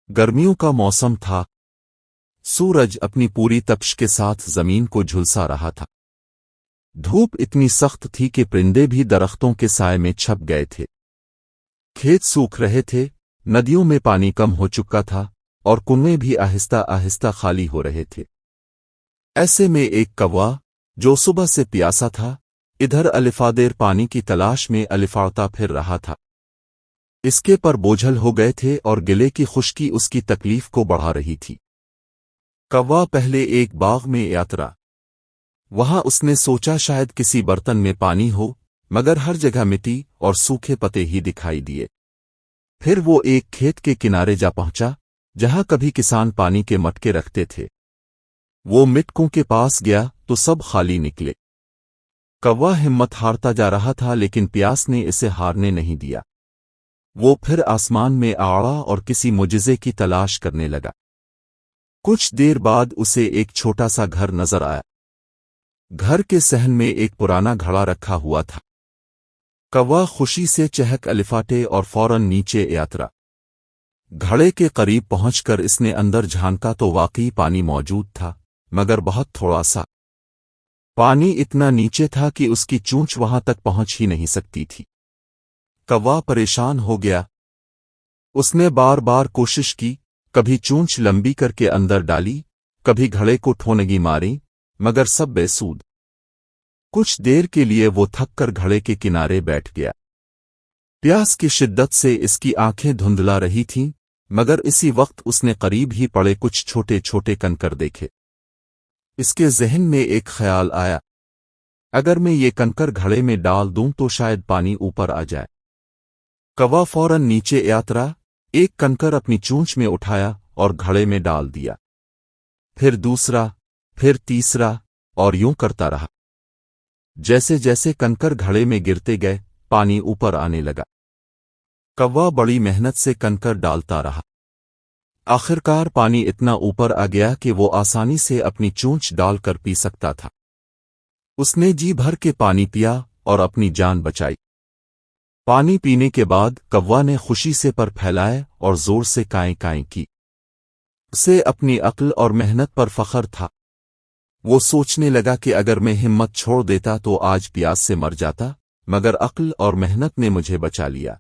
गर्मियों का मौसम था। सूरज अपनी पूरी तपश के साथ जमीन को झुलसा रहा था। धूप इतनी सख्त थी कि परिंदे भी दरख्तों के साए में छप गए थे। खेत सूख रहे थे, नदियों में पानी कम हो चुका था और कुएं भी आहिस्ता आहिस्ता खाली हो रहे थे। ऐसे में एक कौवा, जो सुबह से प्यासा था, इधर अलिफादेर पानी की तलाश में अलिफाड़ता फिर रहा था। इसके पर बोझल हो गए थे और गिले की खुश्की उसकी तकलीफ को बढ़ा रही थी। कौवा पहले एक बाग में यात्रा। वहां उसने सोचा शायद किसी बर्तन में पानी हो, मगर हर जगह मिट्टी और सूखे पत्ते ही दिखाई दिए। फिर वो एक खेत के किनारे जा पहुंचा, जहां कभी किसान पानी के मटके रखते थे। वो मिटकों के पास गया तो सब खाली निकले। कौवा हिम्मत हारता जा रहा था, लेकिन प्यास ने इसे हारने नहीं दिया। वो फिर आसमान में आड़ा और किसी मुजिज़े की तलाश करने लगा। कुछ देर बाद उसे एक छोटा सा घर नजर आया। घर के सहन में एक पुराना घड़ा रखा हुआ था। कौवा खुशी से चहक अलिफाटे और फौरन नीचे यात्रा। घड़े के करीब पहुंचकर इसने अंदर झांका तो वाकई पानी मौजूद था, मगर बहुत थोड़ा सा। पानी इतना नीचे था कि उसकी चोंच वहां तक पहुंच ही नहीं सकती थी। कौवा परेशान हो गया। उसने बार बार कोशिश की, कभी चोंच लंबी करके अंदर डाली, कभी घड़े को ठोनगी मारी, मगर सब बेसूद। कुछ देर के लिए वो थक कर घड़े के किनारे बैठ गया। प्यास की शिद्दत से इसकी आंखें धुंधला रही थीं, मगर इसी वक्त उसने करीब ही पड़े कुछ छोटे छोटे कंकर देखे। इसके ज़हन में एक ख्याल आया, अगर मैं ये कंकर घड़े में डाल दूं तो शायद पानी ऊपर आ जाए। कौवा फौरन नीचे यात्रा, एक कंकर अपनी चोंच में उठाया और घड़े में डाल दिया। फिर दूसरा, फिर तीसरा, और यूं करता रहा। जैसे जैसे कंकर घड़े में गिरते गए, पानी ऊपर आने लगा। कौवा बड़ी मेहनत से कंकर डालता रहा। आखिरकार पानी इतना ऊपर आ गया कि वो आसानी से अपनी चोंच डालकर पी सकता था। उसने जी भर के पानी पिया और अपनी जान बचाई। पानी पीने के बाद कौवा ने खुशी से पर फैलाए और जोर से काएं काएं की। उसे अपनी अक्ल और मेहनत पर फख्र था। वो सोचने लगा कि अगर मैं हिम्मत छोड़ देता तो आज प्यास से मर जाता, मगर अक्ल और मेहनत ने मुझे बचा लिया।